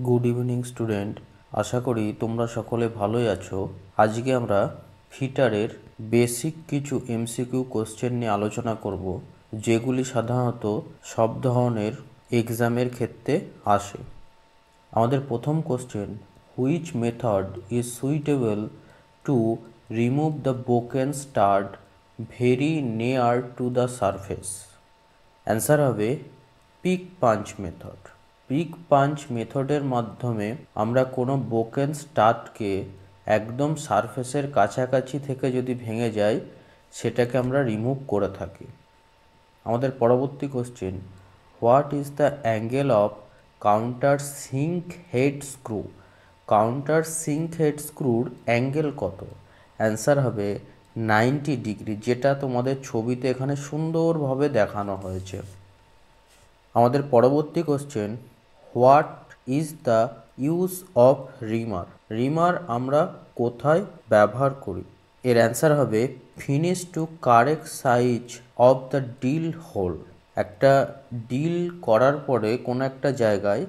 Good evening student, আশা করি তোমরা সকলে ভালোই আছো। আজকে আমরা ফিটারের বেসিক কিছু এমসিকিউ কোশ্চেন নিয়ে আলোচনা করব, যেগুলি সাধারণত সব ধরনের এক্সামের ক্ষেত্রে আসে। আমাদের প্রথম question, which method is suitable to remove the broken stud very near to the surface? Answer হবে pick punch method. Pick punch মেথডের মাধ্যমে আমরা কোনো ব্রোকেন স্টাডকে একদম সারফেসের কাছাকাছি থেকে যদি ভেঙে যায়, সেটাকে আমরা রিমুভ করে থাকি। আমাদের পরবর্তী question, what is the angle of countersink head screw? Countersink head স্ক্রুর অ্যাঙ্গেল কত? অ্যান্সার হবে 90 ডিগ্রি, যেটা তোমাদের ছবিতে এখানে সুন্দরভাবে দেখানো হয়েছে। আমাদের পরবর্তী question, what is the use of reamer? Reamer আমরা কোথায় ব্যবহার করি? এর অ্যান্সার হবে finish to correct size of the drill hole. একটা ডিল করার পরে কোনো একটা জায়গায়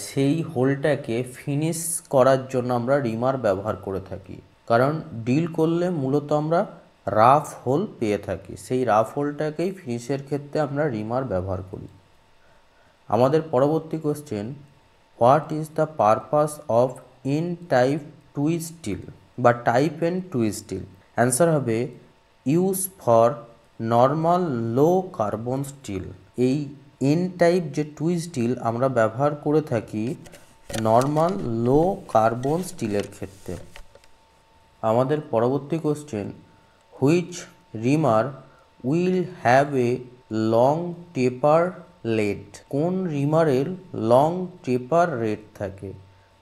সেই হোলটাকে ফিনিশ করার জন্য আমরা রিমার ব্যবহার করে থাকি, কারণ ডিল করলে মূলত আমরা রাফ হোল পেয়ে থাকি, সেই রাফ হোলটাকেই ফিনিশের ক্ষেত্রে আমরা রিমার ব্যবহার করি। আমাদের পরবর্তী question, what is the purpose of N type twist steel বা type N twist steel? Answer হবে use for normal low carbon steel. এই এন টাইপ যে টুইস্ট স্টিল আমরা ব্যবহার করে থাকি নর্মাল লো কার্বন স্টিলের ক্ষেত্রে। আমাদের পরবর্তী question, which reamer will have a long taper lead? কোন রিমারের লং টেপার রেট থাকে?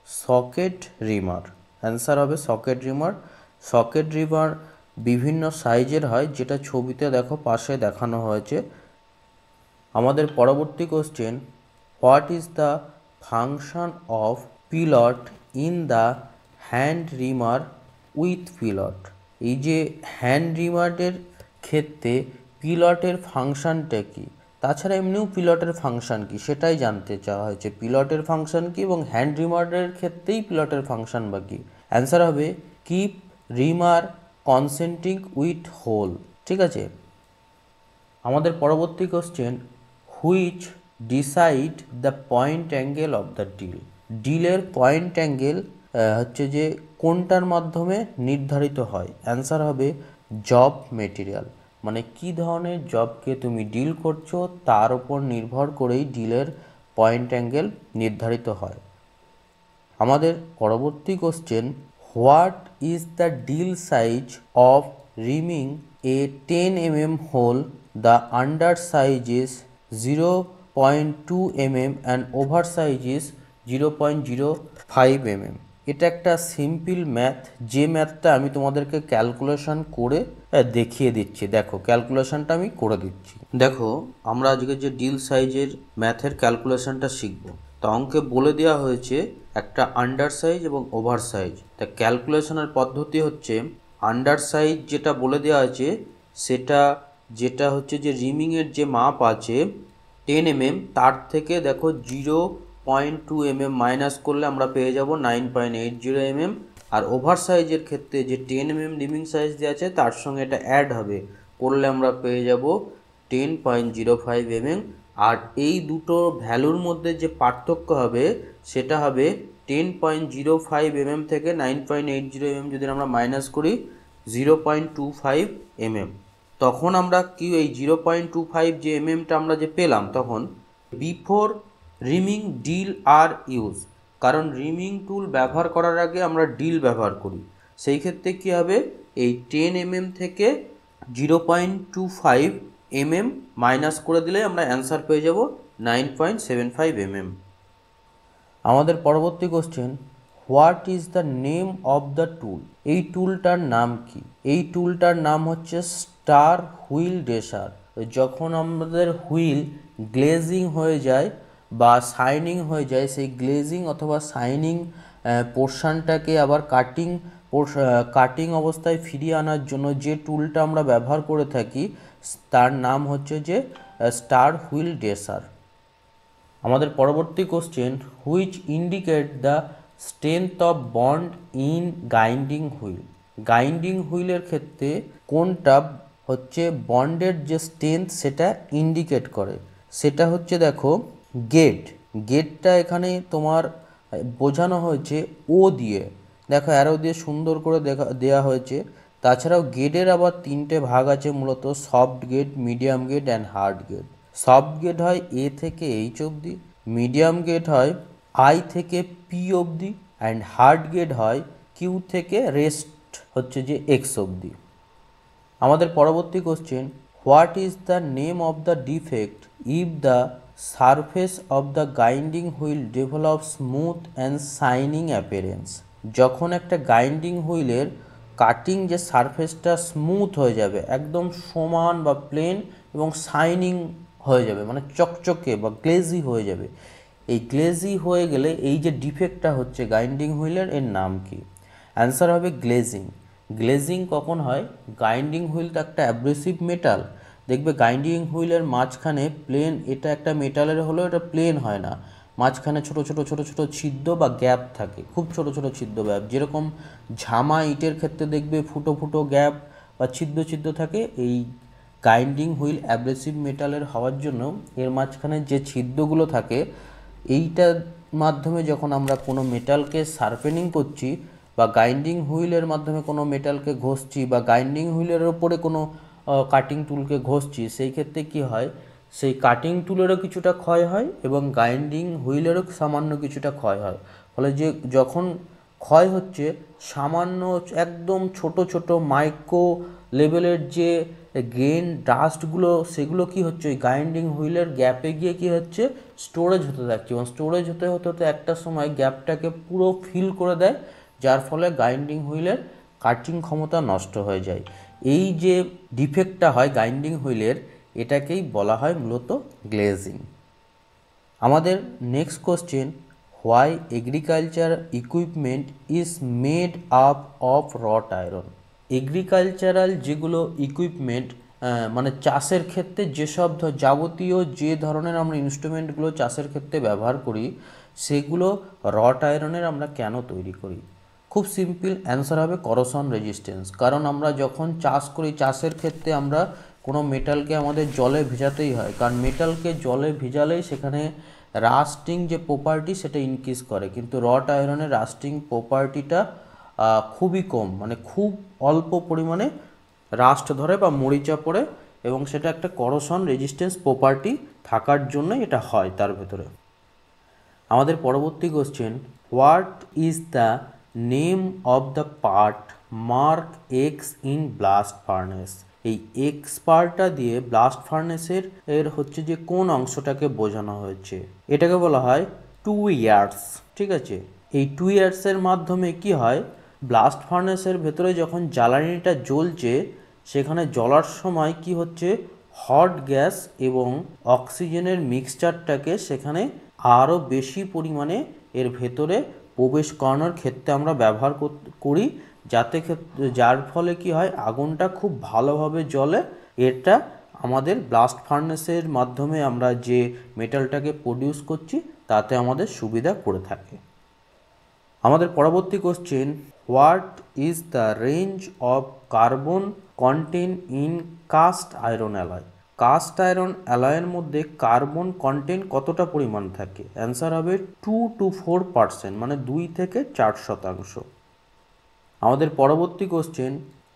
Socket reamer. অ্যান্সার হবে সকেট রিমার। সকেট রিমার বিভিন্ন সাইজের হয়, যেটা ছবিতে দেখো পাশে দেখানো হয়েছে। আমাদের পরবর্তী question, what is the function of pilot in the hand reamer with pilot? এই যে হ্যান্ড রিমারের ক্ষেত্রে পিলটের ফাংশনটা কি? তাছাড়া এমনিও পিলটের ফাংশন কি সেটাই জানতে চাওয়া হয়েছে। পিলটের ফাংশন কি এবং হ্যান্ড রিমারের ক্ষেত্রেই পিলটের ফাংশন বা কি? অ্যান্সার হবে keep reamer concentric with hole. ঠিক আছে। আমাদের পরবর্তী question, which decide the point angle of the drill? ডিলের পয়েন্ট অ্যাঙ্গেল হচ্ছে যে কোনটার মাধ্যমে নির্ধারিত হয়? অ্যান্সার হবে জব মেটেরিয়াল। মানে কি ধরনের জবকে তুমি ডিল করছো তার উপর নির্ভর করেই ডিলের পয়েন্ট অ্যাঙ্গেল নির্ধারিত হয়। আমাদের পরবর্তী question, what is the drill size of reaming a 10 mm হোল? The under size is 0.2 mm and over size is 0.05 mm। এটা একটা সিম্পল ম্যাথ, যে ম্যাথটা আমি তোমাদেরকে ক্যালকুলেশন করে দেখিয়ে দিচ্ছি। দেখো ক্যালকুলেশনটা আমি করে দিচ্ছি। দেখো আমরা আজকে যে ডিল সাইজের ম্যাথের ক্যালকুলেশনটা শিখব, তা অঙ্কে বলে দেওয়া হয়েছে একটা আন্ডার সাইজ এবং ওভার সাইজ। তা ক্যালকুলেশনের পদ্ধতি হচ্ছে, আন্ডার সাইজ যেটা বলে দেওয়া আছে সেটা যেটা হচ্ছে যে রিমিংয়ের যে মাপ আছে 10 mm, তার থেকে দেখো 0.2 mm মাইনাস করলে আমরা পেয়ে যাব 9.80 mm। আর ওভার সাইজের ক্ষেত্রে যে 10 mm রিমিং সাইজ দেওয়া আছে তার সঙ্গে এটা অ্যাড হবে, করলে আমরা পেয়ে যাব 10.05 mm। আর এই দুটো ভ্যালুর মধ্যে যে পার্থক্য হবে সেটা হবে 10.05 mm থেকে 9.80 mm যদি আমরা মাইনাস করি 0.25 mm, তখন আমরা কি এই 0.25 যে এমএমটা আমরা যে পেলাম, তখন বিফোর রিমিং ডিল আর ইউজ, কারণ রিমিং টুল ব্যবহার করার আগে আমরা ডিল ব্যবহার করি, সেই ক্ষেত্রে কি হবে এই 10 mm থেকে 0.25 mm মাইনাস করে দিলে আমরা অ্যান্সার পেয়ে যাব 9.75 mm। আমাদের পরবর্তী question, what is the name of the টুল? এই টুলটার নাম কি? এই টুলটার নাম হচ্ছে স্টার হুইল ড্রেসার। যখন আমাদের হুইল গ্লেজিং হয়ে যায় বা শাইনিং হয়ে যায়, সেই গ্লেজিং অথবা শাইনিং পোর্শনটাকে আবার কাটিং অবস্থায় ফিরিয়ে আনার জন্য যে টুলটা আমরা ব্যবহার করে থাকি তার নাম হচ্ছে যে স্টার হুইল ড্রেসার। আমাদের পরবর্তী question, which indicate the strength of bond in grinding wheel. Grinding হুইলের ক্ষেত্রে কোনটা হচ্ছে বন্ডের যে স্ট্রেংথ সেটা ইন্ডিকেট করে, সেটা হচ্ছে দেখো গেট। গেটটা এখানে তোমার বোঝানো হয়েছে ও দিয়ে, দেখো অ্যারো দিয়ে সুন্দর করে দেওয়া হয়েছে। তাছাড়াও গেটের আবার তিনটে ভাগ আছে মূলত, soft grade, medium grade and hard grade. Soft grade হয় এ থেকে এইচ অবধি, মিডিয়াম গেট হয় আই থেকে পি অবধি, অ্যান্ড হার্ড গেট হয় কিউ থেকে রেস্ট হচ্ছে যে এক্স অবধি। আমাদের পরবর্তী question, what is the name of the defect if the surface of the grinding wheel develop smooth and shining appearance. যখন একটা গাইন্ডিং হুইলের কাটিং যে সারফেসটা স্মুথ হয়ে যাবে, একদম সমান বা প্লেন এবং শাইনিং হয়ে যাবে, মানে চকচকে বা গ্লেজি হয়ে যাবে, এই গ্লেজি হয়ে গেলে এই যে ডিফেক্টটা হচ্ছে গাইন্ডিং হুইলের, এর নাম কি? অ্যান্সার হবে গ্লেজিং। গ্লেজিং কখন হয়? গাইন্ডিং হুইল তো একটা অ্যাব্রেসিভ মেটাল, দেখবে গাইন্ডিং হুইলের মাঝখানে প্লেন, এটা একটা মেটালের হলেও এটা প্লেন হয় না, মাঝখানে ছোট ছোট ছোট ছোট ছিদ্র বা গ্যাপ থাকে, খুব ছোট ছোট ছিদ্র গ্যাপ, যেরকম ঝামা ইটের ক্ষেত্রে দেখবে ফুটো ফুটো গ্যাপ বা ছিদ্র ছিদ্র থাকে। এই গাইন্ডিং হুইল অ্যাব্রেসিভ মেটালের হওয়ার জন্য এর মাঝখানে যে ছিদ্রগুলো থাকে, এইটার মাধ্যমে যখন আমরা কোনো মেটালকে শার্পেনিং করছি বা গাইন্ডিং হুইলের মাধ্যমে কোনো মেটালকে ঘষছি বা গাইন্ডিং হুইলের ওপরে কোনো কাটিং টুলকে ঘষছি, সেই ক্ষেত্রে কি হয়, সেই কাটিং টুলেরও কিছুটা ক্ষয় হয় এবং গাইন্ডিং হুইলেরও সামান্য কিছুটা ক্ষয় হয়। ফলে যে যখন ক্ষয় হচ্ছে, সামান্য একদম ছোট ছোট মাইক্রো লেভেলের যে গ্রেন ডাস্টগুলো, সেগুলো কি হচ্ছে ওই গাইন্ডিং হুইলের গ্যাপে গিয়ে কি হচ্ছে স্টোরেজ হতে থাকছে, এবং স্টোরেজ হতে হতে হতে একটা সময় গ্যাপটাকে পুরো ফিল করে দেয়, যার ফলে গাইন্ডিং হুইলের কাটিং ক্ষমতা নষ্ট হয়ে যায়। এই যে ডিফেক্টটা হয় গাইন্ডিং হুইলের, এটাকেই বলা হয় মূলত গ্লেজিং। আমাদের next question, why agriculture equipment is made up of wrought iron. Agricultural যেগুলো ইকুইপমেন্ট, মানে চাষের ক্ষেত্রে যেসব যাবতীয় যে ধরনের আমরা ইনস্ট্রুমেন্টগুলো চাষের ক্ষেত্রে ব্যবহার করি, সেগুলো রট আয়রনের আমরা কেন তৈরি করি? খুব সিম্পল, অ্যান্সার হবে করোশন রেজিস্ট্যান্স। কারণ আমরা যখন চাষ করি, চাষের ক্ষেত্রে আমরা কোনো মেটালকে আমাদের জলে ভেজাতেই হয়, কারণ মেটালকে জলে ভেজালেই সেখানে রাস্টিং যে প্রপার্টি সেটা ইনক্রিজ করে, কিন্তু রট আয়রনের রাস্টিং প্রপার্টিটা খুবই কম, মানে খুব অল্প পরিমাণে রাস্ট ধরে বা মরিচা পড়ে, এবং সেটা একটা করোশন রেজিস্ট্যান্স প্রপার্টি থাকার জন্য এটা হয় তার ভেতরে। আমাদের পরবর্তী question, what is the name of the part mark X in blast furnace. এই এক্স পার্টটা দিয়ে ব্লাস্ট ফার্নেসের হচ্ছে যে কোন অংশটাকে বোঝানো হয়েছে, এটাকে বলা হয় 2 ইয়ার্স। ঠিক আছে, এই 2 ইয়ার্সের মাধ্যমে কি হয়, ব্লাস্ট ফার্নেসের ভেতরে যখন জ্বালানিটা জ্বলছে, সেখানে জ্বলার সময় কি হচ্ছে, হট গ্যাস এবং অক্সিজেনের মিক্সচারটাকে সেখানে আরও বেশি পরিমাণে এর ভেতরে প্রবেশ করানোর ক্ষেত্রে আমরা ব্যবহার করি, যার ফলে কি হয়, আগুনটা খুব ভালোভাবে জ্বলে। এটা আমাদের ব্লাস্ট ফার্নেসের মাধ্যমে আমরা যে মেটালটাকে প্রডিউস করছি তাতে আমাদের সুবিধা করে থাকে। আমাদের পরবর্তী question, what is the range of carbon content in cast iron alloy. Cast iron অ্যালয়ের মধ্যে কার্বন কন্টেন্ট কতটা পরিমাণ থাকে? অ্যান্সার হবে 2 to 4%, মানে 2 থেকে 4%। আমাদের পরবর্তী question,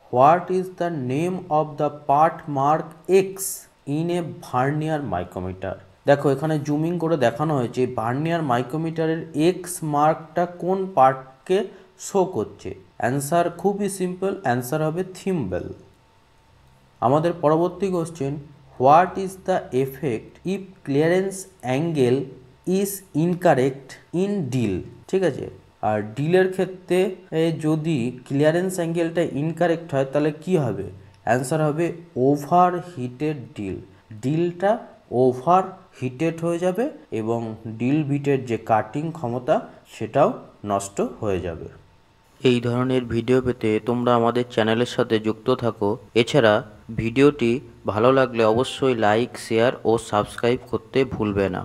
what is the name of the part mark X in a vernier micrometer. দেখো এখানে জুমিং করে দেখানো হয়েছে ভার্নিয়ার মাইক্রোমিটারের এক্স মার্কটা কোন পার্টকে শো করছে। অ্যান্সার খুবই সিম্পল, অ্যান্সার হবে থিম্বল। আমাদের পরবর্তী question, what is the effect if clearance angle is incorrect in drill. ঠিক আছে, আর ডিলের ক্ষেত্রে যদি ক্লিয়ারেন্স অ্যাঙ্গেলটা ইনকারেক্ট হয় তাহলে কি হবে? অ্যান্সার হবে ওভার হিটেড ডিল। ডিলটা ওভার হিটেড হয়ে যাবে এবং ডিল বিটের যে কাটিং ক্ষমতা সেটাও নষ্ট হয়ে যাবে। এই ধরনের ভিডিও পেতে তোমরা আমাদের চ্যানেলের সাথে যুক্ত থাকো। এছাড়া ভিডিওটি ভালো লাগলে অবশ্যই লাইক, শেয়ার ও সাবস্ক্রাইব করতে ভুলবে না।